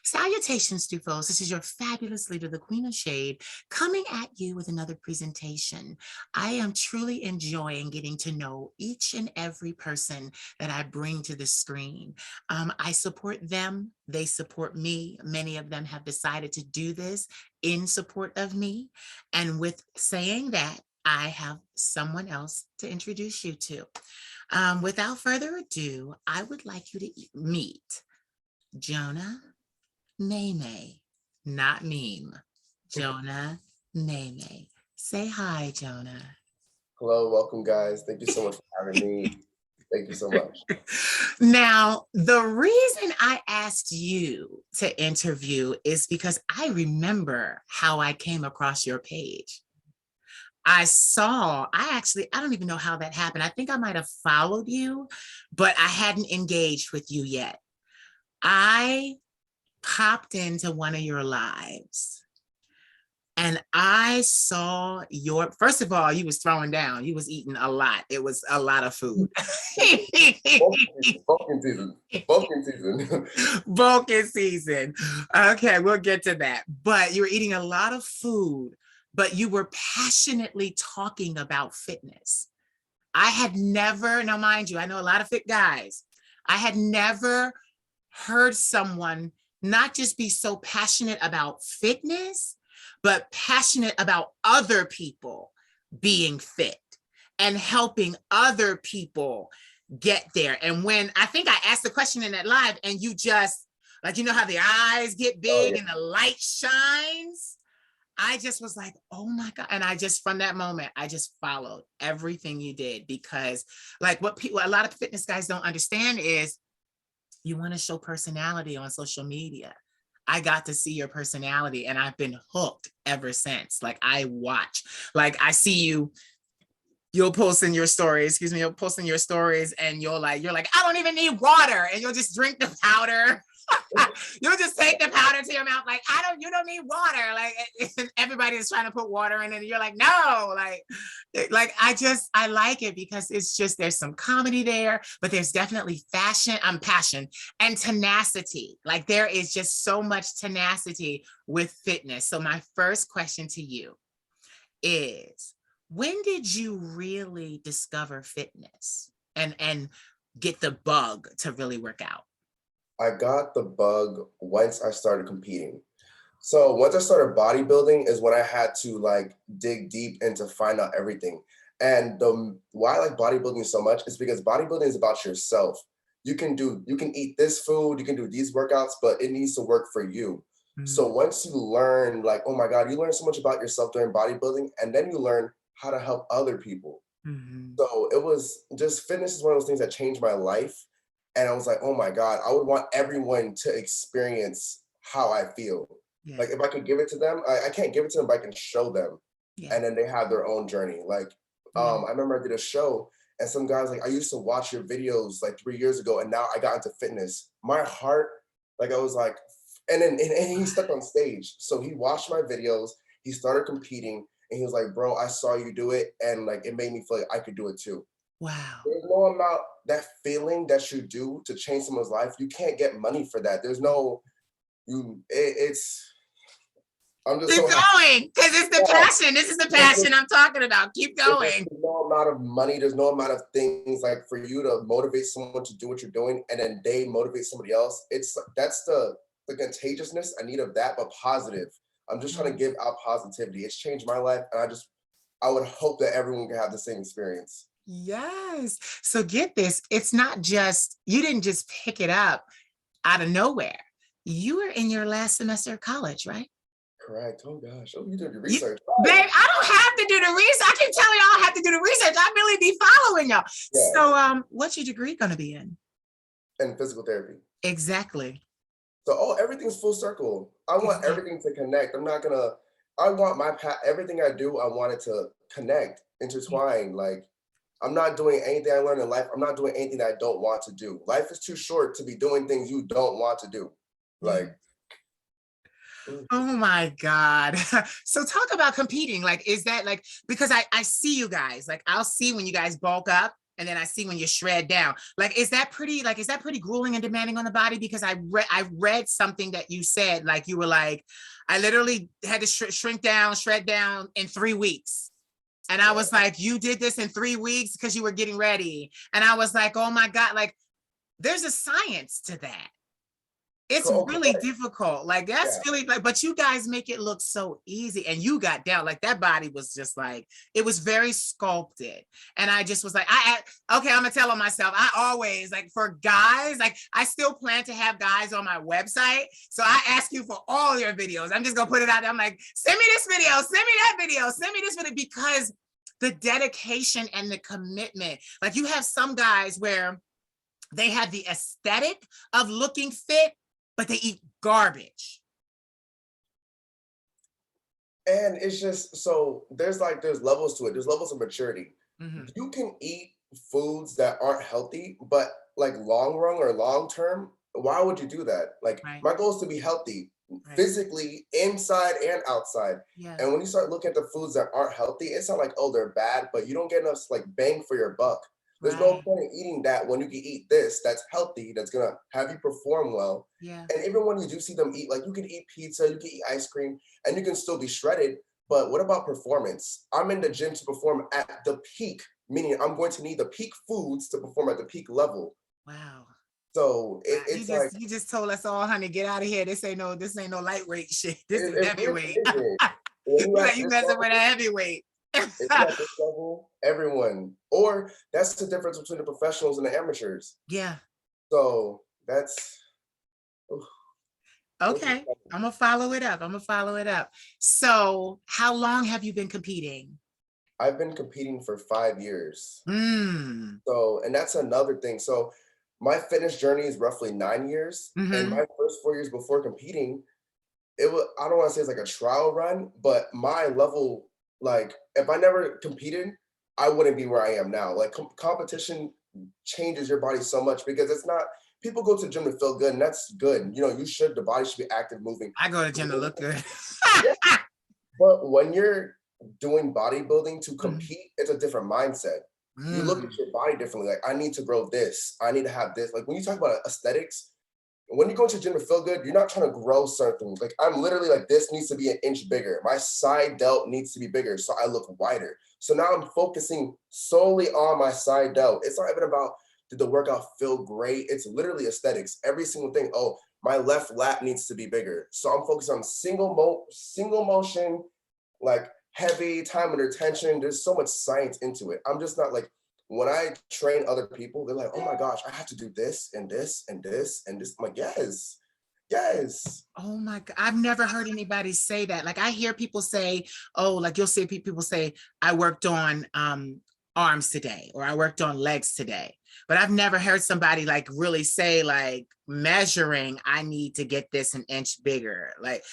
Salutations, Stufos. This is your fabulous leader, the Queen of Shade, coming at you with another presentation. I am truly enjoying getting to know each and every person that I bring to the screen. I support them. They support me. Many of them have decided to do this in support of me. And with saying that, I have someone else to introduce you to. Without further ado, I would like you to meet Jona May, not meme. Jona May. Say hi, Jona. Hello, welcome guys. Thank you so much for having me. Thank you so much. Now, the reason I asked you to interview is because I remember how I came across your page. I don't even know how that happened. I think I might have followed you, but I hadn't engaged with you yet. I popped into one of your lives and I saw first of all, you was throwing down, you was eating a lot. It was a lot of food. Bulking season. Bulking season. Bulking season. Okay, we'll get to that. But you were eating a lot of food, but you were passionately talking about fitness. I had never, now mind you, I know a lot of fit guys. I had never heard someone not just be so passionate about fitness, but passionate about other people being fit and helping other people get there. And when I think I asked the question in that live and you just, like, you know how the eyes get big and the light shines? I just was like, oh my God. And from that moment, I just followed everything you did because like a lot of fitness guys don't understand is you want to show personality on social media. I got to see your personality and I've been hooked ever since. Like I watch, like I see you'll post in your stories, you'll post in your stories and you're like, I don't even need water. And you'll just drink the powder. You'll just take the powder to your mouth. Like, you don't need water. Like everybody is trying to put water in it. And you're like, no, I like it because it's just, there's some comedy there, but there's definitely passion and tenacity. Like there is just so much tenacity with fitness. So my first question to you is, when did you really discover fitness and get the bug to really work out? I got the bug once I started competing. So once I started bodybuilding is when I had to like dig deep and to find out everything. And why I like bodybuilding so much is because bodybuilding is about yourself. You can eat this food, you can do these workouts, but it needs to work for you. Mm-hmm. So once you learn, like, oh my God, you learn so much about yourself during bodybuilding, and then you learn how to help other people. Mm-hmm. So it was just, fitness is one of those things that changed my life. And I was like, oh my God, I would want everyone to experience how I feel. Yeah. Like if I could give it to them, I can't give it to them, but I can show them. Yeah. And then they have their own journey. Like, I remember I did a show and some guys like, I used to watch your videos like 3 years ago and now I got into fitness. My heart, like I was like, and he stuck on stage. So he watched my videos, he started competing and he was like, bro, I saw you do it. And like, it made me feel like I could do it too. Wow. There's no amount, that feeling that you do to change someone's life, you can't get money for that. There's no, I'm just keep going, because it's the passion. This is the passion I'm talking about. Keep going. There's no amount of money, there's no amount of things like for you to motivate someone to do what you're doing and then they motivate somebody else. That's the contagiousness I need of that, but positive. I'm just trying to give out positivity. It's changed my life and I would hope that everyone can have the same experience. Yes. So get this, it's not just, you didn't just pick it up out of nowhere. You were in your last semester of college, right? Correct. Oh gosh. Oh, you did your research. Babe, I don't have to do the research. I keep telling y'all I have to do the research. I really be following y'all. Yeah. So what's your degree going to be in? In physical therapy. Exactly. So everything's full circle. I want everything to connect. I want everything I do, I want it to connect, intertwine. Like I'm not doing anything I learned in life. I'm not doing anything that I don't want to do. Life is too short to be doing things you don't want to do. Like, oh my God. So talk about competing. Like, is that like, because I see you guys, like I'll see when you guys bulk up and then I see when you shred down. Like, is that pretty grueling and demanding on the body? Because I read something that you said, like you were like, I literally had to shred down in 3 weeks. And I was like, you did this in 3 weeks because you were getting ready. And I was like, oh my God, like there's a science to that. It's really difficult. Like that's really like, but you guys make it look so easy. And you got down, like that body was just like, it was very sculpted. And I just was like, okay, I'm gonna tell on myself. I always like for guys, like I still plan to have guys on my website. So I ask you for all your videos. I'm just gonna put it out there. I'm like, send me this video, send me that video, send me this video, because the dedication and the commitment, like you have some guys where they have the aesthetic of looking fit, but they eat garbage. And it's just, so there's levels to it. There's levels of maturity. Mm-hmm. You can eat foods that aren't healthy, but like long run or long term, why would you do that? Like my goal is to be healthy physically, inside and outside. Yeah. And when you start looking at the foods that aren't healthy, it's not like, oh, they're bad, but you don't get enough like bang for your buck. There's no point in eating that when you can eat this that's healthy, that's gonna have you perform well. Yeah. And even when you do see them eat, like you can eat pizza, you can eat ice cream, and you can still be shredded. But what about performance? I'm in the gym to perform at the peak, meaning I'm going to need the peak foods to perform at the peak level. Wow. So it's you just told us all, honey, get out of here. This ain't no lightweight shit. This is heavyweight. You messing with a heavyweight. It's at this level, everyone, or that's the difference between the professionals and the amateurs. Yeah. So that's okay. I'm gonna follow it up. So how long have you been competing? I've been competing for 5 years. So, and that's another thing. So my fitness journey is roughly 9 years. Mm-hmm. And my first 4 years before competing, I don't want to say it's like a trial run, but my level, like if I never competed, I wouldn't be where I am now. Like competition changes your body so much, because it's not, people go to the gym to feel good, and that's good. You know, the body should be active, moving. I go to the gym to look good. Yeah. But when you're doing bodybuilding to compete, it's a different mindset. You look at your body differently. Like, I need to grow this. I need to have this. Like when you talk about aesthetics, when you go to the gym to feel good, you're not trying to grow certain things. Like I'm literally like, this needs to be an inch bigger. My side delt needs to be bigger, so I look wider. So now I'm focusing solely on my side delt. It's not even about, did the workout feel great? It's literally aesthetics. Every single thing. Oh, my left lat needs to be bigger. So I'm focused on single motion, like heavy time under tension. There's so much science into it. I'm just not like, when I train other people, they're like, oh my gosh, I have to do this and this and this and this. I'm like, yes. Oh my God. I've never heard anybody say that. Like I hear people say, oh, like you'll see people say, I worked on arms today, or I worked on legs today. But I've never heard somebody like really say, like measuring, I need to get this an inch bigger. Like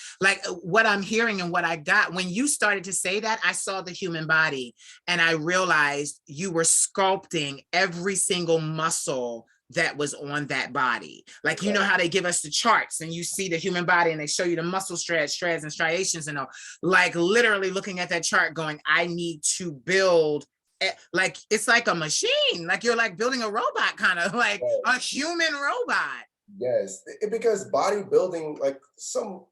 what I'm hearing and what I got when you started to say that, I saw the human body and I realized you were sculpting every single muscle that was on that body. Like, you know how they give us the charts and you see the human body and they show you the muscle shreds and striations and all, like literally looking at that chart going, I need to build, like it's like a machine, like you're like building a robot, kind of like a human robot. Yes, because bodybuilding, like some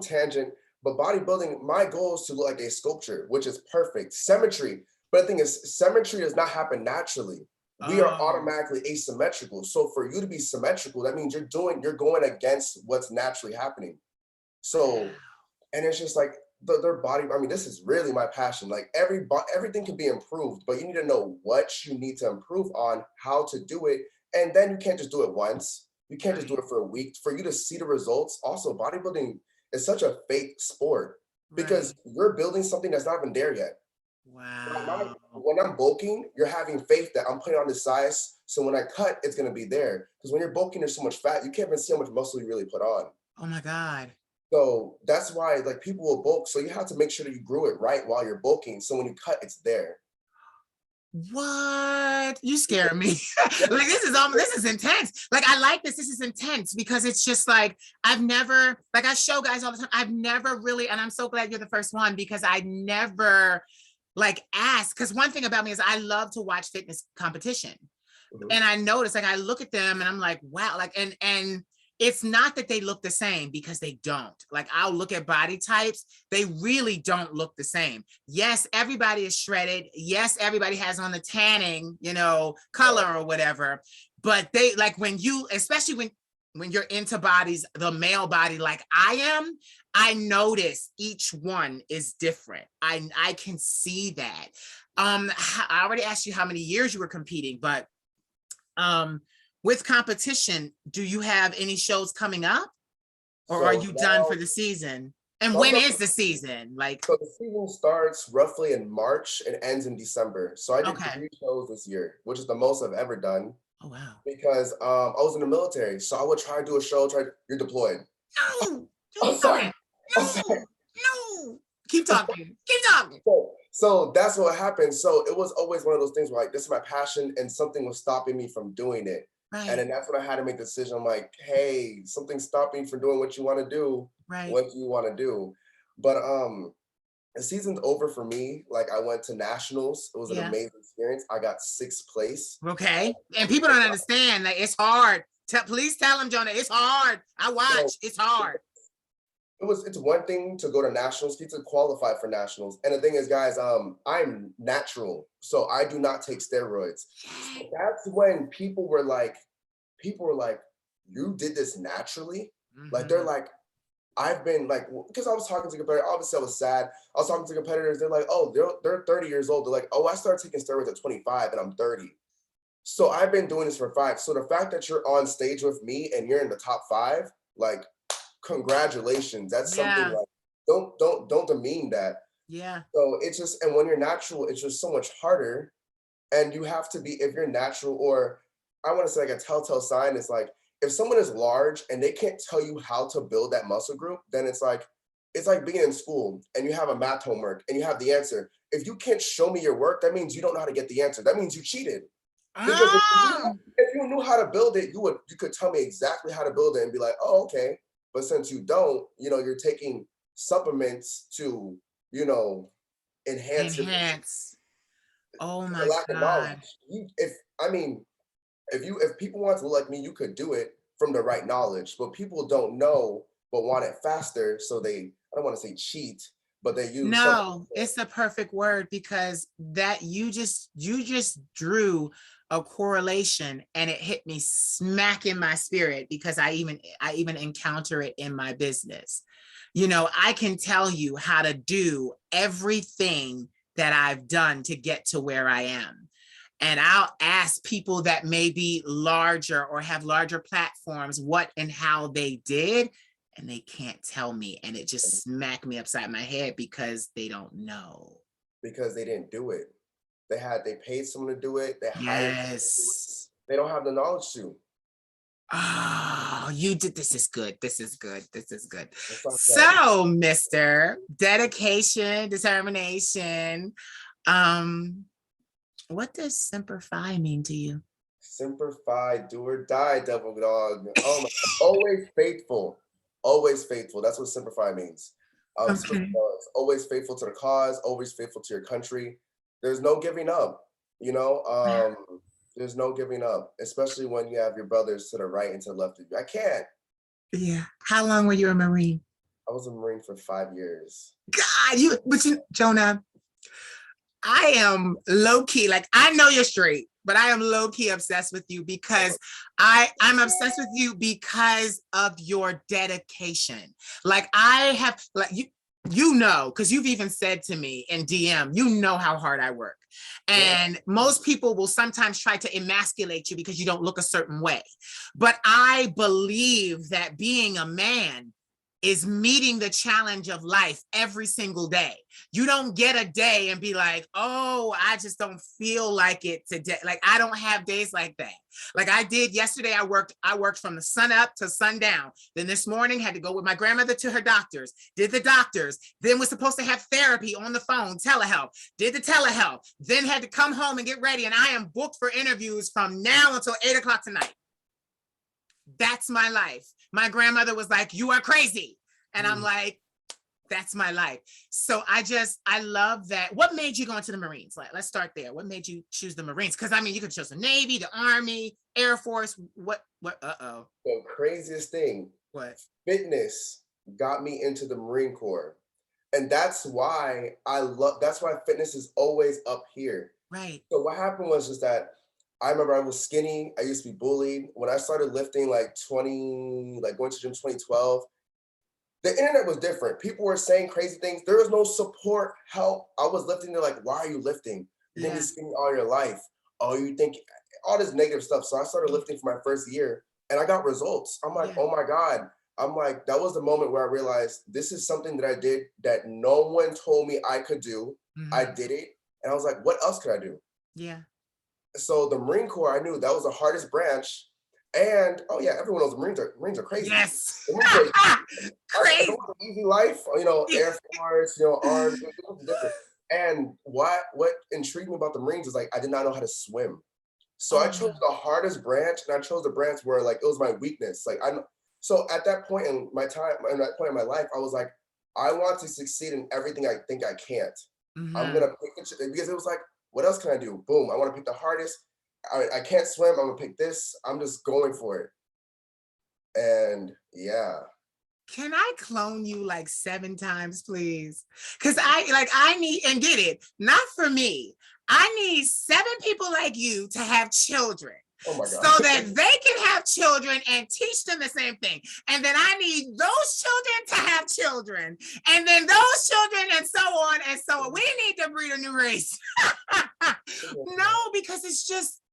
tangent, but bodybuilding, my goal is to look like a sculpture, which is perfect symmetry. But the thing is, symmetry does not happen naturally. We are automatically asymmetrical. So for you to be symmetrical, that means you're going against what's naturally happening. So, and it's just like their body. I mean, this is really my passion. Like everything can be improved, but you need to know what you need to improve on, how to do it. And then you can't just do it once. You can't just do it for a week. For you to see the results. Also, bodybuilding is such a fake sport because you're building something that's not even there yet. Wow. When I'm bulking, you're having faith that I'm putting on this size, so when I cut, it's going to be there. Because when you're bulking, there's so much fat, you can't even see how much muscle you really put on. Oh my God. So that's why like people will bulk. So you have to make sure that you grew it right while you're bulking. So when you cut, it's there. What? You scare me. Like this is intense. Like I like this. This is intense because it's just like I've never, like I show guys all the time. I've never really, and I'm so glad you're the first one because I never like ask, because one thing about me is I love to watch fitness competition. Mhm. And I notice, like, I look at them and I'm like, wow, like, and it's not that they look the same, because they don't. Like, I'll look at body types, they really don't look the same. Yes, everybody is shredded. Yes, everybody has on the tanning, color or whatever. But they, like, when you, especially when you're into bodies, the male body, like I am, I notice each one is different. I can see that. I already asked you how many years you were competing, but with competition, do you have any shows coming up, or are So you done now, for the season? And so I'm when done is for the the season. season? Like, So the season starts roughly in March and ends in December. So I did okay. 3 shows this year, which is the most I've ever done Oh, wow. because I was in the military. So I would try to do a show. You're deployed. No, I'm don't sorry. stop. I'm sorry. No, no. Keep talking. Keep talking. So that's what happened. So it was always one of those things where like this is my passion and something was stopping me from doing it. And Right, then that's when I had to make the decision. I'm like, hey, something's stopping you from doing what you want to do. right. What do you want to do? But the season's over for me. Like I went to nationals. It was an Yeah. amazing experience. I got 6th place. Okay. And people don't understand that it's hard. Please tell them, Jonah, it's hard. I So watch. It's hard. it's one thing to go to nationals, to qualify for nationals. And the thing is, guys, I'm natural, so I do not take steroids. So Yay. that's when people were like, you did this naturally? Like they're Mhm. like, I've been like, because I was talking to competitors, obviously I was sad. I was talking to competitors, they're like, oh, they're 30 years old. They're like, oh, I started taking steroids at 25 and I'm 30. So I've been doing this for 5. So the fact that you're on stage with me and you're in the top 5, like, congratulations. That's something Yeah. like don't demean that. Yeah. So it's just, and when you're natural, it's just so much harder. And you have to be, if you're natural, or I want to say like a telltale sign is like if someone is large and they can't tell you how to build that muscle group, then it's like being in school and you have a math homework and you have the answer. If you can't show me your work, that means you don't know how to get the answer. That means you cheated. Because Mm. if you knew how to build it, you could tell me exactly how to build it and be like, oh, okay. But since you don't, you're taking supplements to, you know, enhance your Enhance. Oh a my lack of knowledge. God. If I mean, if people want to look like me, you could do it from the right knowledge. But people don't know, but want it faster, so I don't want to say cheat, but they use something. No, it's the perfect word, because that you just drew a correlation and it hit me smack in my spirit, because I even encounter it in my business. I can tell you how to do everything that I've done to get to where I am. And I'll ask people that may be larger or have larger platforms what and how they did, and they can't tell me. And it just smacked me upside my head, because they don't know. Because they didn't do it. They paid someone to do it. They hired someone to do it. Yes. They don't have the knowledge to. Oh, you did. This is good. This is good. This is good. That's what I said. So, Mr. Dedication, determination. Um, what does Semper Fi mean to you? Semper Fi, do or die, devil dog. Oh my, always faithful. Always faithful. That's what Semper Fi means. Okay. Always faithful to the cause, always faithful to your country. There's no giving up, you know? There's no giving up, especially when you have your brothers to the right and to the left of you. I can't. Yeah. How long were you a Marine? I was a Marine for 5 years. God, Jonah, I am low key, like, I know you're straight, but I am low key obsessed with you, because I'm obsessed with you because of your dedication. Like, I have, like, because you've even said to me in DM, how hard I work. Yeah. And most people will sometimes try to emasculate you because you don't look a certain way. But I believe that being a man is meeting the challenge of life every single day. You don't get a day and be like, oh, I just don't feel like it today. Like, I don't have days like that. Like I did yesterday. I worked from the sun up to sundown. Then this morning had to go with my grandmother to her doctors, did the doctors, then was supposed to have therapy on the phone, telehealth, did the telehealth, then had to come home and get ready. And I am booked for interviews from now until 8 o'clock tonight. That's my life. My grandmother was like, you are crazy. And I'm like, That's my life. So I love that. What made you go into the Marines? Like, let's start there. What made you choose the Marines? Because I mean, you could choose the Navy, the Army, Air Force. The craziest thing, What? fitness got me into the Marine Corps. And that's why that's why fitness is always up here. Right. So what happened was just that I remember I was skinny. I used to be bullied. When I started lifting like going to gym 2012, the internet was different. People were saying crazy things. There was no support, help. I was lifting. They're like, why are you lifting? You've been skinny all your life. Oh, you think all this negative stuff. So I started lifting for my first year and I got results. I'm like, oh my God. I'm like, that was the moment where I realized this is something that I did that no one told me I could do. I did it. And I was like, what else could I do? Yeah. So the Marine Corps, I knew that was the hardest branch. And oh yeah, everyone knows Marines are crazy. Yes. The Marines are Crazy. easy life, Air Force, Army, it was different. And what intrigued me about the Marines is like I did not know how to swim. So I chose the hardest branch, and I chose the branch where like it was my weakness. So at that point in my time, at that point in my life, I was like, I want to succeed in everything I think I can't. I'm gonna pick it because it was like, what else can I do? Boom, I want to pick the hardest. I can't swim. I'm gonna pick this. I'm just going for it. And yeah. Can I clone you like 7 times, please? Because I need, and get it, not for me. I need 7 people like you to have children. Oh my God. So that they can have children and teach them the same thing. And then I need those children to have children. And then those children and so on and so on. We need to breed a new race. No, because it's just,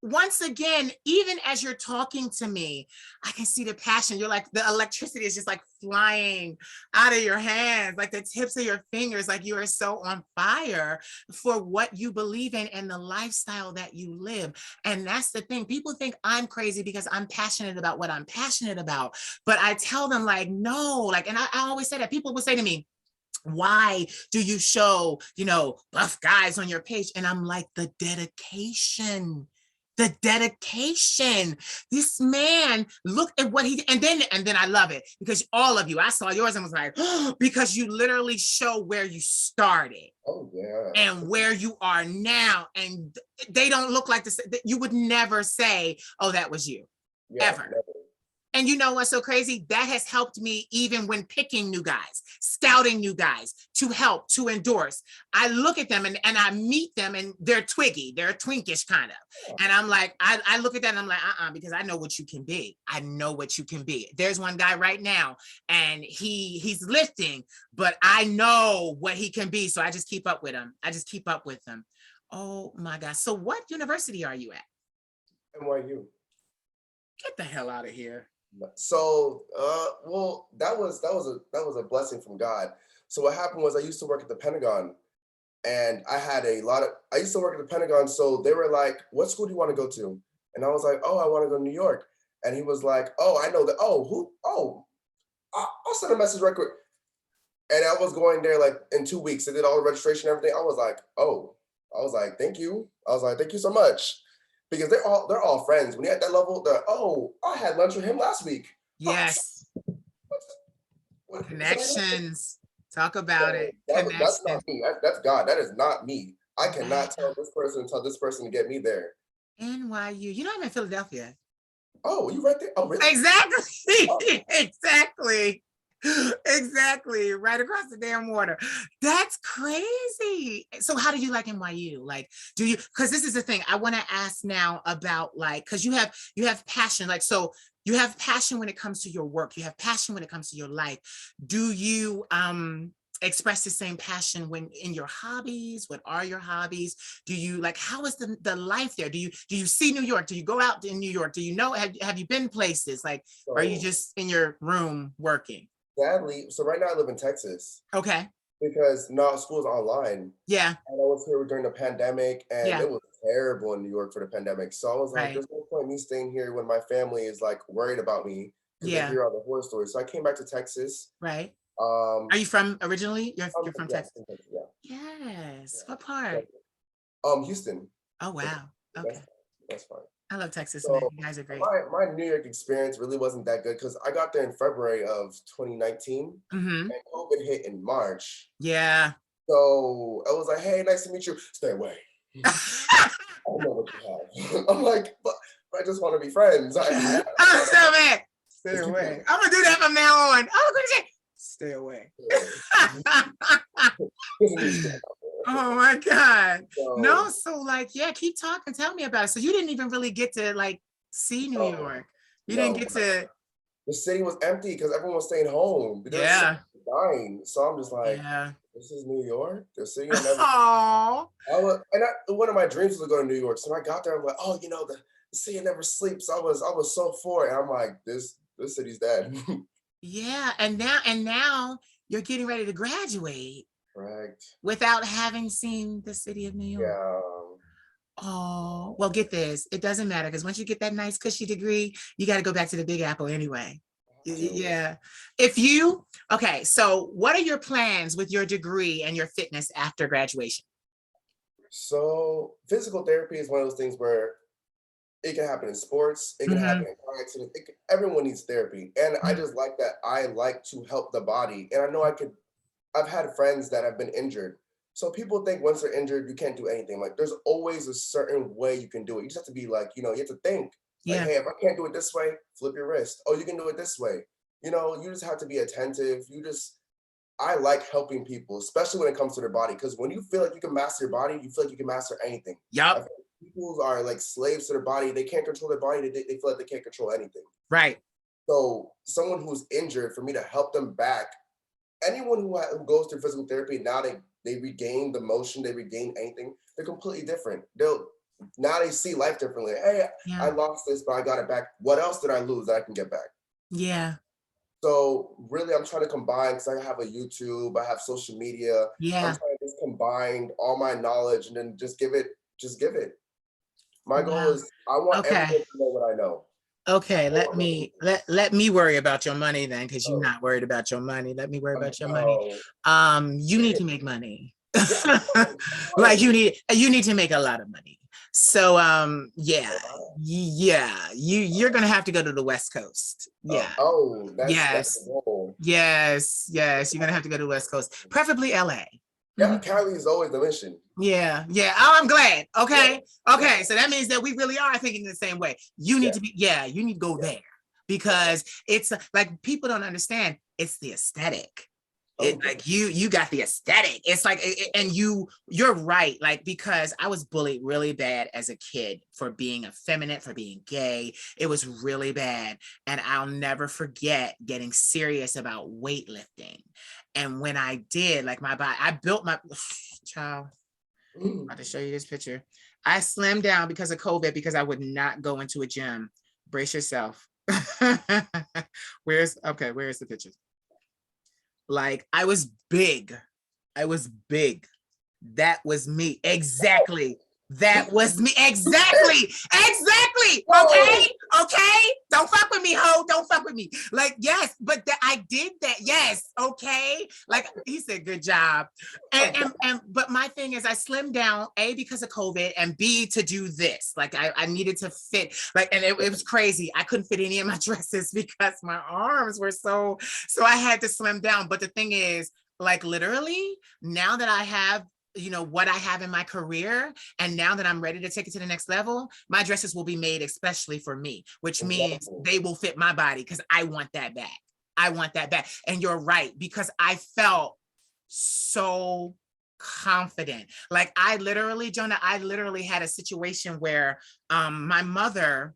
once again, even as you're talking to me, I can see the passion. You're like, the electricity is just like flying out of your hands, like the tips of your fingers, like you are so on fire for what you believe in and the lifestyle that you live. And that's the thing. People think I'm crazy because I'm passionate about what I'm passionate about. But I tell them like, no, like, and I always say that. People will say to me, why do you show, buff guys on your page? And I'm like, the dedication. This man, look at what he, and then I love it because all of you, I saw yours and was like, oh, because you literally show where you started. Oh yeah. And where you are now. And they don't look like this. You would never say, oh, that was you. Ever. Never. And you know what's so crazy? That has helped me even when picking new guys, scouting new guys to help, to endorse. I look at them and I meet them and they're twiggy, they're twinkish kind of. And I'm like, I look at that and I'm like, because I know what you can be. I know what you can be. There's one guy right now and he's lifting, but I know what he can be. So I just keep up with him. Oh my God. So what university are you at? NYU. Get the hell out of here. So, well, that was a blessing from God. So what happened was I used to work at the Pentagon, and I used to work at the Pentagon. So they were like, "What school do you want to go to?" And I was like, "Oh, I want to go to New York." And he was like, "Oh, I know that. Oh, who? Oh, I'll send a message right quick." And I was going there like in 2 weeks. I did all the registration, and everything. I was like, "Thank you." I was like, "Thank you so much." Because they're all friends. When you're at that level, I had lunch with him last week. Yes. Connections. Talk about it. That's not me. That's God. That is not me. I cannot tell this person to get me there. NYU. You know, I'm in Philadelphia. Oh, you right there? Oh, really? Exactly. Oh. Exactly. Right across the damn water. That's crazy. So how do you like NYU? Like, because this is the thing I want to ask now about, like, because you have passion, like, so you have passion when it comes to your work, you have passion when it comes to your life. Do you express the same passion when in your hobbies? What are your hobbies? Do you like, how is the life there? Do you see New York? Do you go out in New York? Do you know, have you been places? Like, are you just in your room working? Sadly, so right now I live in Texas. Okay. Because now school's online. Yeah. And I was here during the pandemic, and it was terrible in New York for the pandemic. So I was like, there's no point in me staying here when my family is like worried about me because they hear all the horror stories. So I came back to Texas. Right. Are you from originally? You're from Texas? Yeah. Yes. What part? Houston. Oh, wow. Okay. That's fine. I love Texas, man. So You guys are great. my New York experience really wasn't that good because I got there in February of 2019 Hmm. and COVID hit in March. Yeah. So I was like, hey, nice to meet you. Stay away. I don't know what you have. I'm like, but I just want to be friends. I'm so mad. Stay away. I'm gonna do that from now on. I'm gonna say, stay away. Oh my God. No, So, so like, yeah, keep talking. Tell me about it. So you didn't even really get to like see New no, York. You didn't no, get to, the city was empty because everyone was staying home. There was so yeah, many dying. So I'm just like, yeah. this is New York, the city I never. Oh, One of my dreams was to go to New York. So when I got there, I'm like, oh, the city never sleeps. I was so for it. And I'm like, this city's dead. yeah. And now you're getting ready to graduate Correct. without having seen the city of New York. Yeah. Oh, well, get this. It doesn't matter because once you get that nice cushy degree, you got to go back to the Big Apple anyway. Yeah. Okay, so what are your plans with your degree and your fitness after graduation? So physical therapy is one of those things where it can happen in sports, it can happen Hmm. in car accidents. Everyone needs therapy. And I just like that I like to help the body. And I know I've had friends that have been injured. So people think once they're injured, you can't do anything. Like there's always a certain way you can do it. You just have to be like, you have to think like, Yeah. hey, if I can't do it this way, flip your wrist. Oh, you can do it this way. You just have to be attentive. I like helping people, especially when it comes to their body. Because when you feel like you can master your body, you feel like you can master anything. I Yup. feel like people are like slaves to their body. They can't control their body. They feel like they can't control anything. Right. So someone who's injured, for me to help them back, anyone who goes through physical therapy, now they regain the motion, they regain anything, they're completely different. Now they see life differently. Hey, I Yeah. lost this, but I got it back. What else did I lose that I can get back? Yeah. So really, I'm trying to combine because I have a YouTube, I have social media. I'm Yeah. trying to just combine all my knowledge and then just give it. My goal Wow. is I want everyone Okay. to know what I know. Okay. I Let want me let me worry about your money then, because you're oh, not worried about your money. Let me worry I'm about your money. oh, You need to make money. yeah, of course, of Like course. you need to make a lot of money. So yeah, you're gonna have to go to the West Coast. Yeah. That's the Yes. goal. Yes. You're gonna have to go to the West Coast, preferably LA. Yeah, Mhm. Cali is always the mission. Yeah. Oh, I'm glad. Yeah, Okay. yeah, Okay. So that means that we really are thinking the same way. You need yeah, to you need to go yeah, there yeah. because it's like people don't understand. It's the aesthetic. Oh It yeah. like you got the aesthetic. It's like, and you're right. Like, because I was bullied really bad as a kid for being effeminate, for being gay. It was really bad. And I'll never forget getting serious about weightlifting. And when I did, like my body, I built my child. I'll just show you this picture. I slimmed down because of COVID because I would not go into a gym. Brace yourself. Where's the picture? Like I was big. I was big. That was me. Exactly. That was me. Exactly. Exactly. Whoa. Okay. Don't fuck with me, ho. Don't fuck with me. Like, yes, but I did that. Yes. Okay. Like he said, good job. But my thing is I slimmed down, A, because of COVID, and B, to do this. Like I needed to fit, like, and it was crazy. I couldn't fit any of my dresses because my arms were so I had to slim down. But the thing is, like literally, now that I have what I have in my career, and now that I'm ready to take it to the next level, my dresses will be made especially for me, which means Exactly. they will fit my body because I want that back. I want that back. And you're right, because I felt so confident. Like Jonah, I literally had a situation where my mother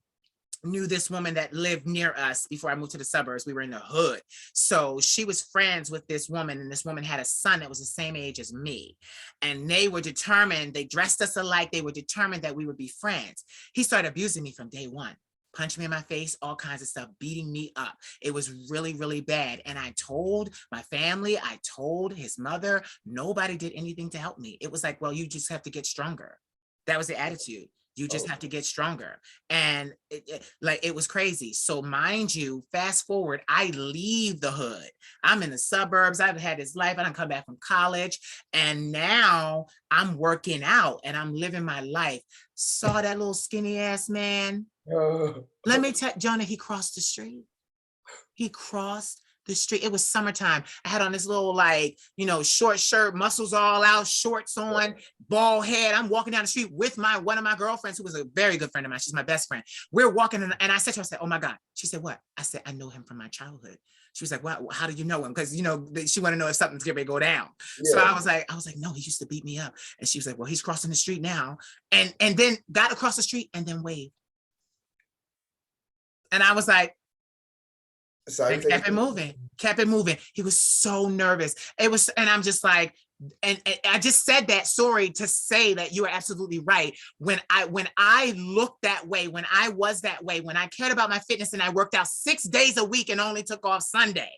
knew this woman that lived near us before I moved to the suburbs. We were in the hood. So she was friends with this woman, and this woman had a son that was the same age as me. And they were determined, they dressed us alike. They were determined that we would be friends. He started abusing me from day one, punching me in my face, all kinds of stuff, beating me up. It was really, really bad. And I told my family, I told his mother, nobody did anything to help me. It was like, well, you just have to get stronger. That was the attitude. You just Oh, have to get stronger. And like, it was crazy. So mind you, fast forward, I leave the hood. I'm in the suburbs. I've had this life. I done come back from college. And now I'm working out and I'm living my life. Saw that little skinny ass man. Let me tell Jonah, he crossed the street. He crossed the street. It was summertime. I had on this little, like, short shirt, muscles all out, shorts on, bald head. I'm walking down the street with one of my girlfriends, who was a very good friend of mine. She's my best friend. We're walking, and I said to her, I said, oh my God. She said, what? I said, I know him from my childhood. She was like, what? How do you know him? Because, she wanted to know if something's going to go down. yeah. So I was like, no, he used to beat me up. And she was like, well, he's crossing the street now. And then got across the street and then waved. And I was like, and kept it moving. He was so nervous. And I'm just like, and I just said that story to say that you are absolutely right. When I looked that way, when I was that way, when I cared about my fitness and I worked out 6 days a week and only took off Sunday,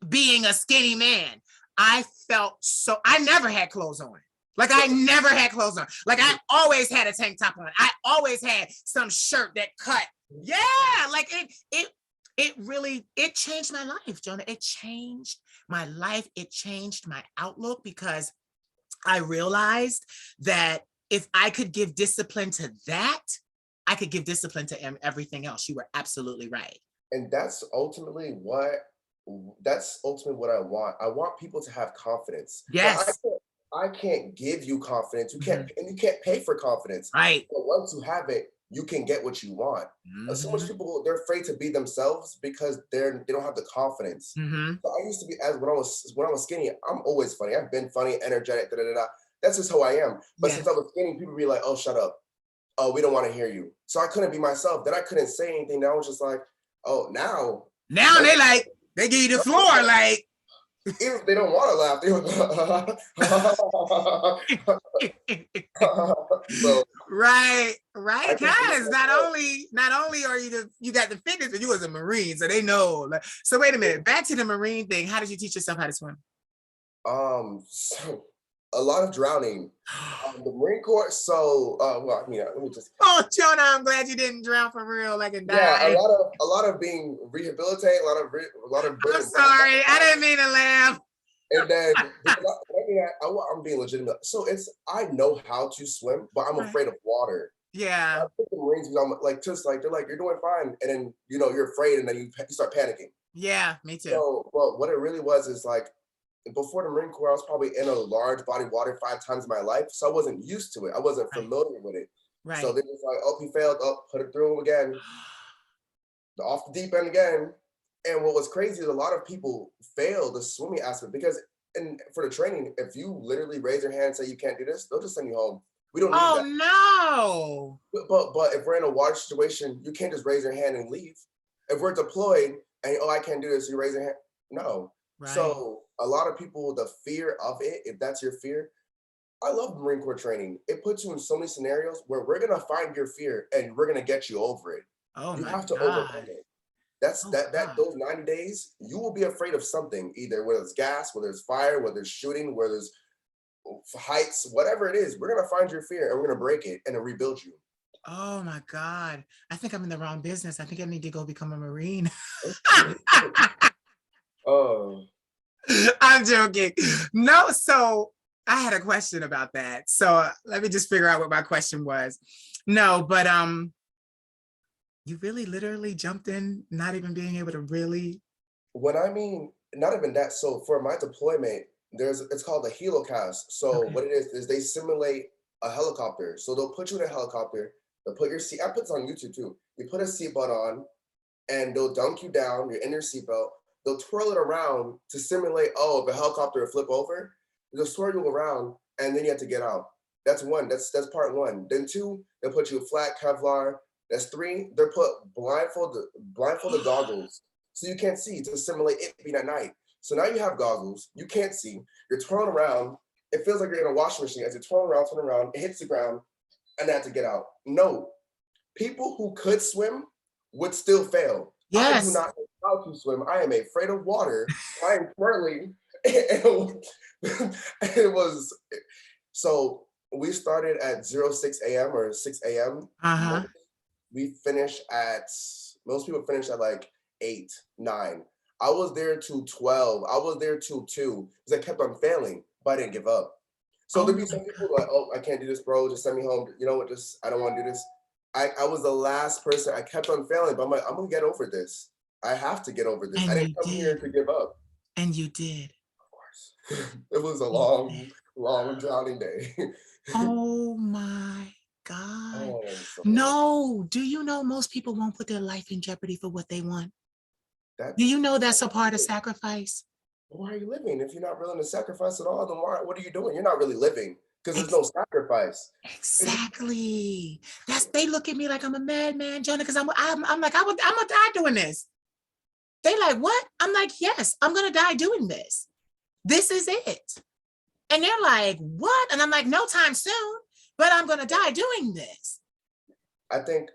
being a skinny man, I felt so, I never had clothes on. Like, I never had clothes on. Like, I always had a tank top on. I always had some shirt that cut. Yeah, like it really changed my life, Jonah. It changed my life. It changed my outlook, because I realized that if I could give discipline to that, I could give discipline to everything else. You were absolutely right. And that's ultimately what I want. I want people to have confidence. Yes. I can't give you confidence. You can't, and you can't pay for confidence. Right. But once you have it, you can get what you want. So much people, they're afraid to be themselves because they don't have the confidence. So I used to be, when I was skinny, I'm always funny. I've been funny, energetic, da da da. That's just how I am. But since I was skinny, people be like, "Oh, shut up. Oh, we don't want to hear you." So I couldn't be myself. Then I couldn't say anything. Now I was just like, "Oh, now they give you the floor, like." Even if they don't want to laugh, so, right. Guys, not only are you got the fitness, but you was a Marine, so they know. Like, so wait a minute, back to the Marine thing. How did you teach yourself how to swim? So a lot of drowning. The Marine Corps. So, well, let me just. Oh, Jonah, I'm glad you didn't drown for real, like and die. Yeah, a lot of being rehabilitated, a lot of. I'm sorry, I didn't mean to laugh. And then I'm being legitimate. So I know how to swim, but I'm afraid of water. Yeah. I think the Marines, I'm like, they're like, you're doing fine, and then you're afraid, and then you start panicking. Yeah, me too. So, well, what it really was is like, before the Marine Corps, I was probably in a large body of water 5 times in my life, so I wasn't used to it. I wasn't familiar with it. Right. So they was like, oh, he failed. Oh, put it through him again. Off the deep end again. And what was crazy is a lot of people fail the swimming aspect because, and for the training, if you literally raise your hand and say you can't do this, they'll just send you home. We don't need that. Oh no! But if we're in a water situation, you can't just raise your hand and leave. If we're deployed and I can't do this, you raise your hand. No. Right. So a lot of people, the fear of it, if that's your fear, I love Marine Corps training. It puts you in so many scenarios where we're gonna find your fear and we're gonna get you over it. Oh, you my have to God. overcome it. That's those 90 days, you will be afraid of something, either whether it's gas, whether it's fire, whether it's shooting, whether it's heights, whatever it is, we're gonna find your fear and we're gonna break it and then rebuild you. Oh my God. I think I'm in the wrong business. I think I need to go become a Marine. Oh. I'm joking. No, so I had a question about that. So let me just figure out what my question was. No, but you really literally jumped in, not even being able to really. When I mean, not even that. So for my deployment, it's called a Helocas. So what it is they simulate a helicopter. So they'll put you in a helicopter, they'll put your seat, I put this on YouTube too. You put a seatbelt on and they'll dunk you down, you're in your seatbelt, they'll twirl it around to simulate, if a helicopter will flip over, they'll swirl you around and then you have to get out. That's one, that's part one. Then 2, they'll put you flat Kevlar. That's 3, they're put blindfolded goggles. So you can't see to simulate it being at night. So now you have goggles, you can't see, you're twirling around, it feels like you're in a washing machine. As you twirl around, it hits the ground, and they have to get out. No, people who could swim would still fail. Yes. I do not know how to swim. I am afraid of water. I am twirling. It was, so we started at 06 a.m. or 6 a.m. Uh-huh. We finish at, most people finish at like 8, 9. I was there till 12. I was there till 2 because I kept on failing, but I didn't give up. So Oh there'd be my some people God. like, oh, I can't do this, bro. Just send me home. You know what? Just, I don't want to do this. I was the last person. I kept on failing, but I'm like, I'm going to get over this. I have to get over this. I And didn't you come here did. to give up. And you did. Of course. It was a You long, did. long drowning day. Oh my God. Oh, so No, do you know most people won't put their life in jeopardy for what they want? Do that's, you know that's a part of sacrifice? why are you living? If you're not willing to sacrifice at all, then why, what are you doing? You're not really living because there's Ex- no sacrifice. exactly. That's they look at me like I'm a madman, Jonah, because I'm like, I'm gonna die doing this. They like, what? I'm like, yes, I'm gonna die doing this. This is it. And they're like, what? And I'm like, no time soon, but I'm gonna die doing this. I think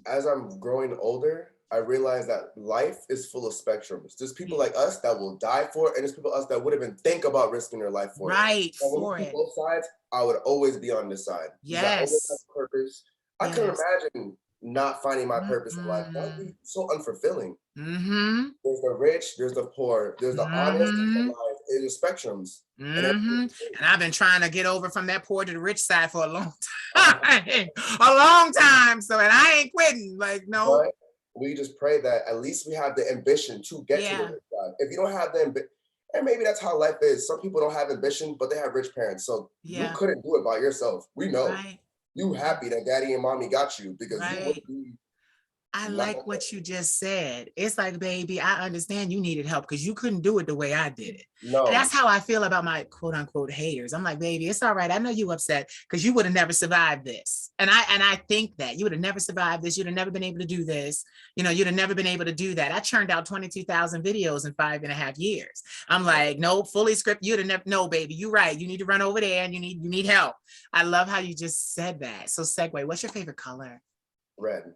as I'm growing older, I realize that life is full of spectrums. There's people Yeah. like us that will die for it, and there's people us that wouldn't even think about risking their life for it. Right And when you for see it. both sides, I would always be on this side because I always have Yes. a purpose. I couldn't Yes. imagine not finding my purpose in life. That would Mm-hmm. be so unfulfilling. Mm-hmm. There's the rich, there's the poor, there's the honest, there's the Mm-hmm. lies, there's the spectrums. And Mm-hmm. everything. And I've been trying to get over from that poor to the rich side for a long Uh, time. A long time. So, and I ain't quitting. Like, no. but we just pray that at least we have the ambition to get to the Yeah. rich side. If you don't have the and maybe that's how life is. Some people don't have ambition, but they have rich parents. So you Yeah. couldn't do it by yourself. We know. Right. You happy that daddy and mommy got you because you would Right. be I not like okay. what you just said. It's like, baby, I understand you needed help because you couldn't do it the way I did it. And that's No. how I feel about my quote unquote haters. I'm like, baby, it's all right. I know you upset because you would have never survived this. And I think that you would have never survived this. You'd have never been able to do this. You know, you'd have never been able to do that. I churned out 22,000 videos in 5.5 years. I'm like, no, fully script. You'd have never, no, baby, you're right. You need to run over there and you need help. I love how you just said that. So segue, what's your favorite color? Red.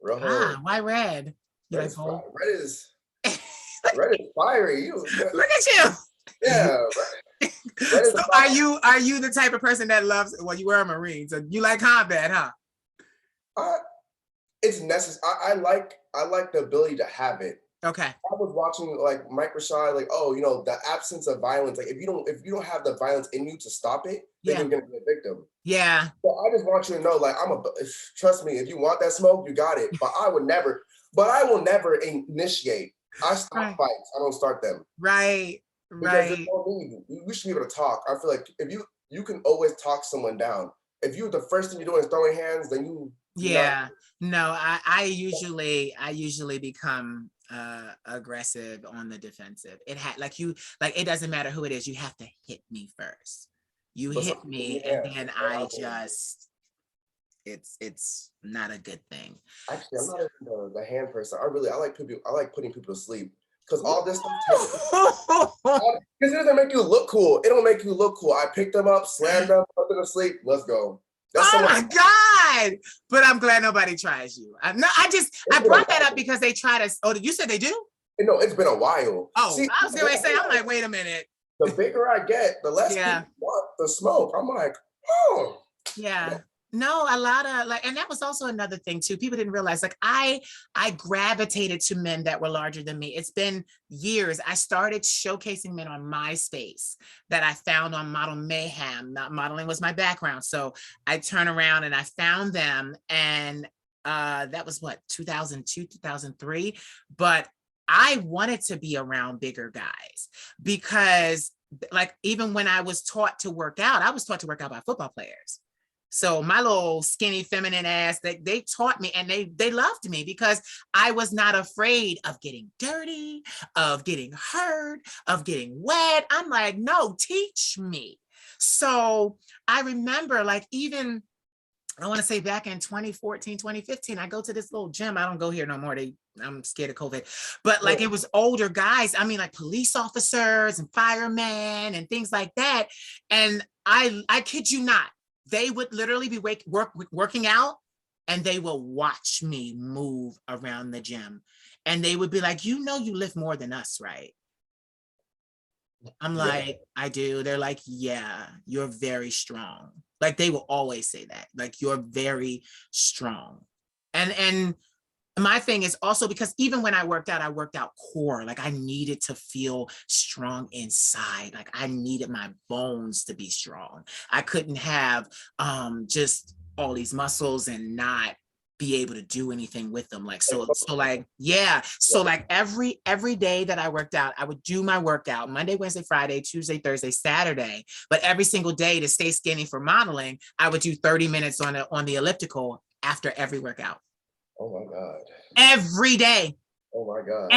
Rojo. Ah, why red? You Red like is fire. both? Red is fiery. You Look at you. yeah, red is So are fire. you the type of person that loves, well, you were a Marine, so you like combat, huh? I, it's necessary. I like the ability to have it. Okay. I was watching like Mike Rashad, like, oh, the absence of violence. Like if you don't have the violence in you to stop it, then Yeah. you're gonna be a victim. Yeah. So I just want you to know, like, trust me, if you want that smoke, you got it. But I will never initiate. I stop Right. fights. I don't start them Right. because there's Right. no need. We should be able to talk. I feel like if you can always talk someone down. If you the first thing you're doing is throwing hands, then you're not. Yeah. No, I usually become aggressive on the defensive. It had like it doesn't matter who it is, you have to hit me first. You But some hit people me need and hands. then So I just it's not a good thing. actually, I'm not even the hand person. I like people. I like putting people to sleep because all this stuff takes. Oh Because it doesn't make you look cool. It don't make you look cool. I picked them up, slammed them, put them to sleep. Let's go. That's someone. my God. But I'm glad nobody tries you. I It's been a brought that up while. because they try to, oh, you said they do? No, it's been a while. Oh, See, I was going to say, I'm like, wait a minute. the bigger I get, the less Yeah. people want the smoke. I'm like, oh. Yeah. No, a lot of like, and that was also another thing too. People didn't realize, like, I gravitated to men that were larger than me. It's been years. I started showcasing men on MySpace that I found on Model Mayhem. Not modeling was my background. So I turn around and I found them, and that was what, 2002, 2003. But I wanted to be around bigger guys because, like, even when I was taught to work out, I was taught to work out by football players. So my little skinny feminine ass, they taught me, and they loved me because I was not afraid of getting dirty, of getting hurt, of getting wet. I'm like, no, teach me. So I remember, like, even I want to say back in 2014, 2015, I go to this little gym. I don't go here no more. I'm scared of COVID, but like it was older guys. I mean, like police officers and firemen and things like that. And I kid you not, they would literally be working out, and they will watch me move around the gym. And they would be like, you lift more than us, right? I'm Yeah. like, I do. They're like, yeah, you're very strong. Like they will always say that, like you're very strong. And my thing is also because even when I worked out core. Like I needed to feel strong inside. Like I needed my bones to be strong. I couldn't have just all these muscles and not be able to do anything with them. Like so like yeah. So like every day that I worked out, I would do my workout Monday, Wednesday, Friday, Tuesday, Thursday, Saturday. But every single day to stay skinny for modeling, I would do 30 minutes on the elliptical after every workout. Oh my God. Every day. Oh my God.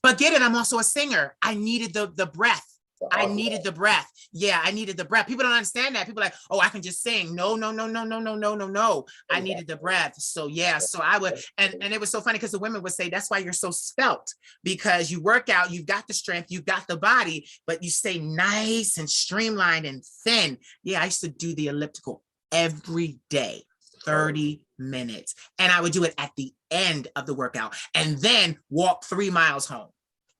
But get it, I'm also a singer. I needed the breath. I needed the breath. Yeah, I needed the breath. People don't understand that. People are like, oh, I can just sing. No. I needed the breath. So yeah, so I would, and it was so funny because the women would say, that's why you're so svelte, because you work out, you've got the strength, you've got the body, but you stay nice and streamlined and thin. Yeah, I used to do the elliptical every day. 30 minutes. And I would do it at the end of the workout and then walk 3 miles home.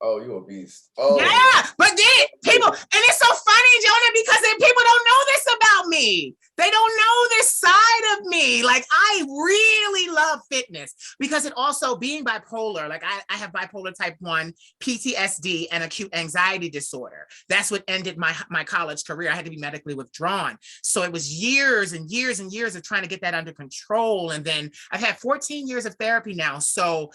Oh, you a beast. Oh. Yeah, but then people, and it's so funny, Jona, because then people don't know this about me. They don't know this side of me. Like I really love fitness because it also being bipolar, like I have bipolar type 1, PTSD, and acute anxiety disorder. That's what ended my college career. I had to be medically withdrawn. So it was years and years and years of trying to get that under control. And then I've had 14 years of therapy now. So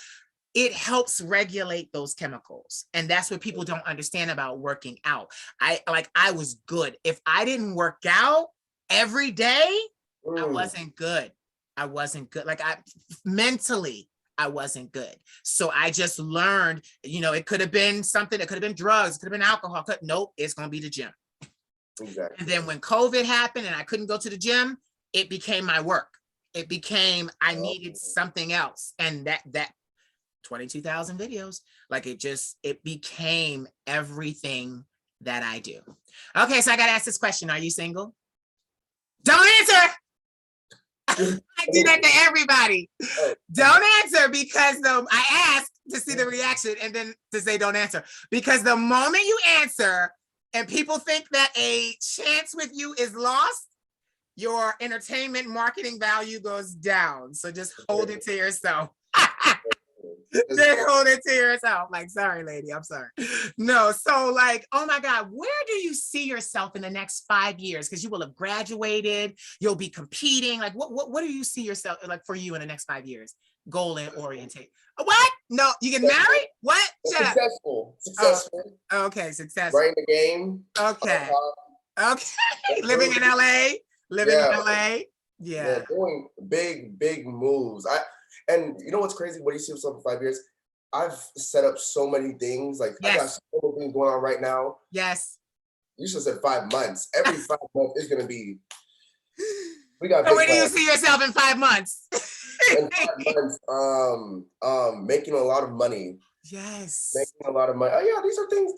it helps regulate those chemicals. And that's what people don't understand about working out. I was good. If I didn't work out every day, I wasn't good. Like mentally, I wasn't good. So I just learned, it could have been something, it could have been drugs, it could have been alcohol. Nope, it's going to be the gym. Exactly. And then when COVID happened and I couldn't go to the gym, it became my work. It became, I needed something else. And that 22,000 videos, like it became everything that I do. Okay, so I got to ask this question. Are you single? Don't answer. I do that to everybody. Don't answer because I asked to see the reaction and then to say don't answer. Because the moment you answer and people think that a chance with you is lost, your entertainment marketing value goes down. So just hold it to yourself. Just hold it to yourself. Like, sorry, lady, I'm sorry. No, so like, oh my God, where do you see yourself in the next 5 years? Because you will have graduated, you'll be competing. Like, what do you see yourself like for you in the next 5 years? Goal and orientate. What? No, you get married? What? Shut successful. Okay, successful. Right in the game. Okay. Okay. Living in LA. Yeah. Doing big moves. And you know what's crazy? What do you see yourself in 5 years? I've set up so many things. Like I got so many things going on right now. Yes. You should have said 5 months. Every 5 months is gonna be. We got. So where do you see yourself in 5 months? In 5 months, making a lot of money. Yes. Making a lot of money. Oh yeah, these are things.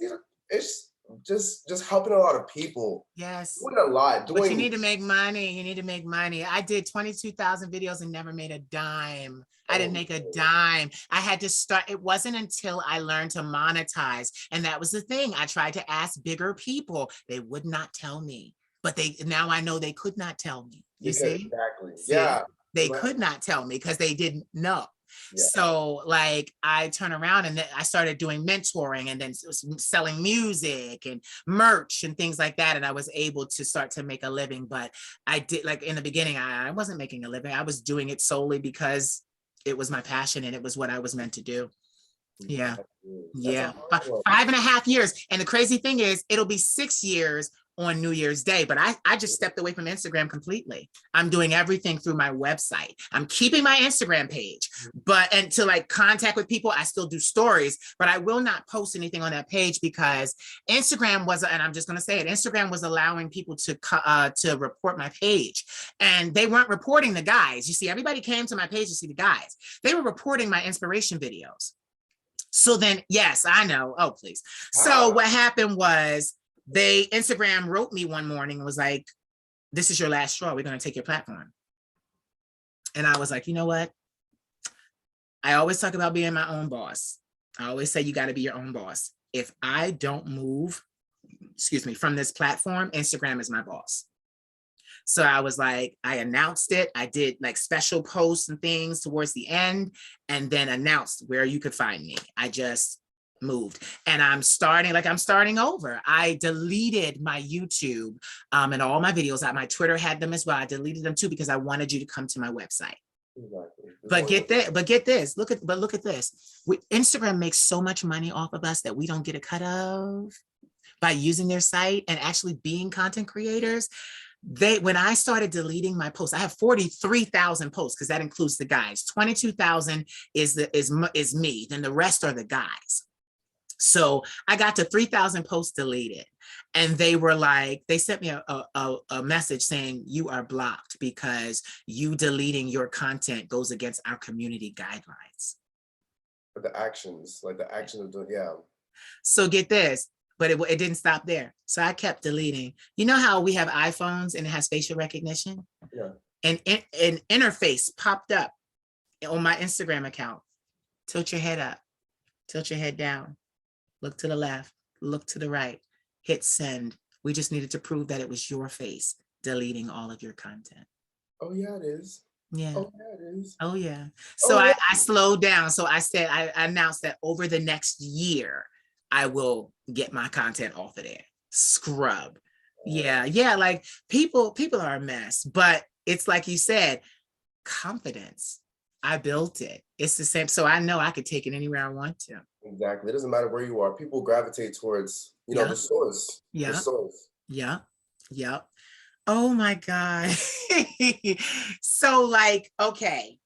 It's just helping a lot of people. Yes. Doing a lot. But you need to make money. You need to make money. I did 22,000 videos and never made a dime. I didn't make a dime. I had to start. It wasn't until I learned to monetize. And that was the thing. I tried to ask bigger people. They would not tell me. But now I know they could not tell me. You see? Exactly. See? Yeah. They could not tell me because they didn't know. Yeah. So like I turn around and then I started doing mentoring and then selling music and merch and things like that. And I was able to start to make a living. But I did, like in the beginning, I wasn't making a living. I was doing it solely because it was my passion and it was what I was meant to do. Yeah. Yeah. 5.5 years. And the crazy thing is it'll be 6 years on New Year's Day, but I just stepped away from Instagram completely. I'm doing everything through my website. I'm keeping my Instagram page, and to like contact with people, I still do stories, but I will not post anything on that page because Instagram was, and I'm just going to say it, Instagram was allowing people to report my page and they weren't reporting the guys. You see, everybody came to my page to see the guys. They were reporting my inspiration videos. So then, yes, I know. Oh, please. So what happened was Instagram wrote me one morning and was like, this is your last straw. We're going to take your platform. And I was like, you know what? I always talk about being my own boss. I always say you got to be your own boss. If I don't move, from this platform, Instagram is my boss. So I was like, I announced it. I did like special posts and things towards the end, and then announced where you could find me. I just moved, and I'm starting over. I deleted my YouTube and all my videos. My Twitter had them as well. I deleted them too because I wanted you to come to my website. Exactly. But get this. Look at this. Instagram makes so much money off of us that we don't get a cut of by using their site and actually being content creators. When I started deleting my posts, I have 43,000 posts because that includes the guys. 22,000 is me. Then the rest are the guys. So I got to 3,000 posts deleted, and they were like, they sent me a message saying you are blocked because you deleting your content goes against our community guidelines. But the actions of doing, yeah. So get this, but it didn't stop there. So I kept deleting. You know how we have iPhones and it has facial recognition? Yeah. And an interface popped up on my Instagram account. Tilt your head up, tilt your head down. Look to the left, look to the right, hit send. We just needed to prove that it was your face deleting all of your content. Oh yeah, it is. Yeah. Oh yeah, it is. Oh yeah. So I slowed down. So I said, I announced that over the next year, I will get my content off of there. Scrub. Yeah. Like people are a mess, but it's like you said, confidence. I built it. It's the same. So I know I could take it anywhere I want to. Exactly. It doesn't matter where you are. People gravitate towards, the source. Yeah. The source. Yeah. Yeah. Oh my God. So like, okay,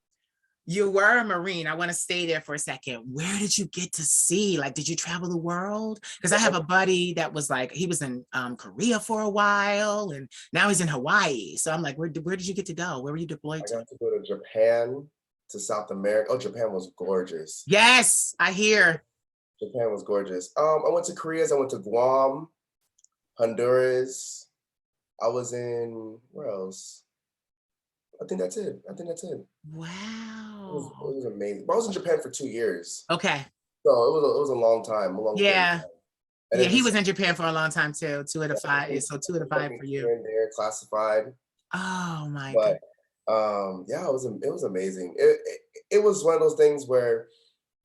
you were a Marine. I want to stay there for a second. Where did you get to see? Like, did you travel the world? Because I have a buddy that was like, he was in Korea for a while, and now he's in Hawaii. So I'm like, where did you get to go? Where were you deployed to? I got to go to Japan, to South America. Oh, Japan was gorgeous. Yes, I hear. Japan was gorgeous. I went to Korea. I went to Guam, Honduras. I was in, where else? I think that's it. Wow. It was amazing. But I was in Japan for 2 years. Okay. So it was a long time. Yeah. Yeah, he was in Japan for a long time too. 2 out of 5. So 2 out of 5 for you. Here and there, classified. Oh my God. Yeah, it was amazing. It was one of those things where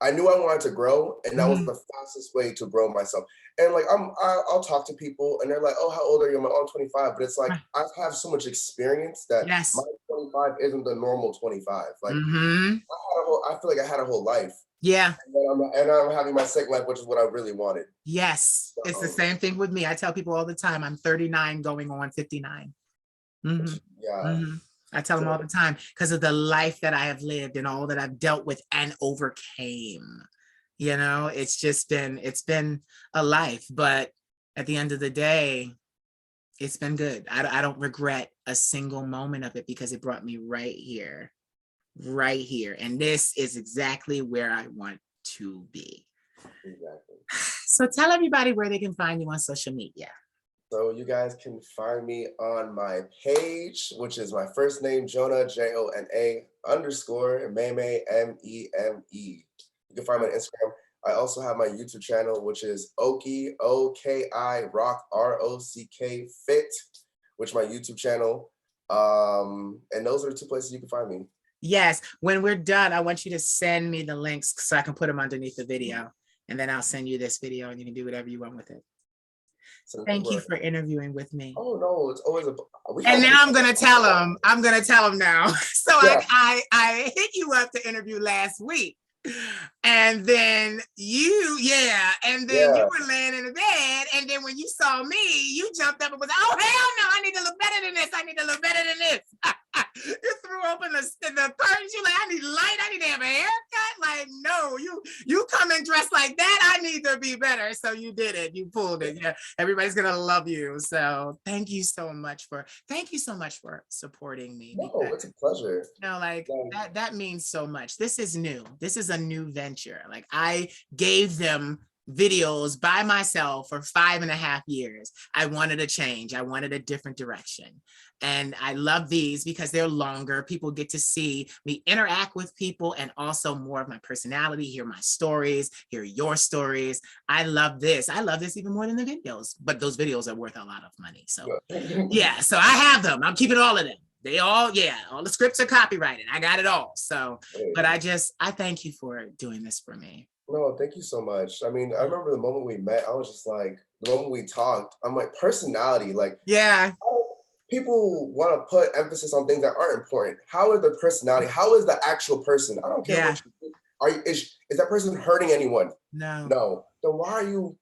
I knew I wanted to grow, and that was the fastest way to grow myself. And like I'll talk to people, and they're like, "Oh, how old are you?" I'm like, "Oh, I'm 25." But it's like I have so much experience that my 25 isn't the normal 25. Like I feel like I had a whole life. Yeah. And I'm having my second life, which is what I really wanted. Yes, so, it's the same thing with me. I tell people all the time, I'm 39 going on 59. Yeah. I tell them all the time because of the life that I have lived and all that I've dealt with and overcame. It's been a life, but at the end of the day, it's been good. I don't regret a single moment of it because it brought me right here. And this is exactly where I want to be. Exactly. So tell everybody where they can find you on social media. So you guys can find me on my page, which is my first name, Jona, Jona _ Meme, Meme. You can find me on Instagram. I also have my YouTube channel, which is Oki, OKI, Rock, ROCK, Fit, which is my YouTube channel. And those are the 2 places you can find me. Yes. When we're done, I want you to send me the links so I can put them underneath the video. And then I'll send you this video and you can do whatever you want with it. Thank you for interviewing with me. Oh no, it's always and now I'm gonna tell him. now. So yeah. I hit you up to interview last week, and then you were laying in the bed, and then when you saw me, you jumped up and was, oh hell no, I need to look better than this. You threw open the curtains. You like, I need light. I need to have a haircut. Like, no, you come and dress like that. I need to be better. So you did it. You pulled it. Yeah, everybody's gonna love you. So thank you so much for supporting me. No, it's a pleasure. That means so much. This is new. This is a new venture. Like I gave them videos by myself for 5.5 years. I wanted a change. I wanted a different direction. And I love these because they're longer. People get to see me interact with people and also more of my personality, hear my stories, hear your stories. I love this. I love this even more than the videos, but those videos are worth a lot of money. So yeah, so I have them. I'm keeping all of them. They all, yeah, all the scripts are copyrighted. I got it all. So, but I thank you for doing this for me. No, thank you so much. I mean, I remember the moment we met, I was just like, the moment we talked, I'm like, personality, like, yeah, people want to put emphasis on things that aren't important. How is the personality? How is the actual person? I don't care what you do. Is that person hurting anyone? No. Then why are you,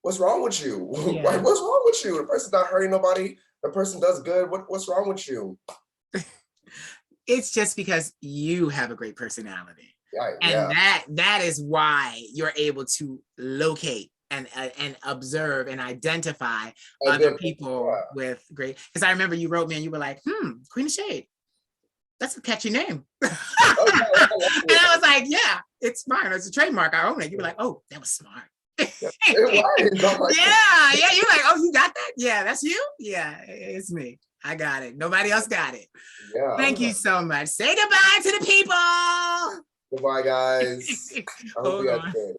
what's wrong with you? Yeah. What's wrong with you? The person's not hurting nobody. The person does good. What's wrong with you? It's just because you have a great personality. Yeah, and that is why you're able to locate and observe and identify other people with great. Because I remember you wrote me and you were like, Queen of Shade. That's a catchy name. And I was like, yeah, it's mine. It's a trademark. I own it. You were like, oh, that was smart. Yeah, you're like, oh, you got that? Yeah, that's you? Yeah, it's me. I got it. Nobody else got it. Yeah. Thank you so much. Say goodbye to the people. Goodbye, guys. I hope you guys did.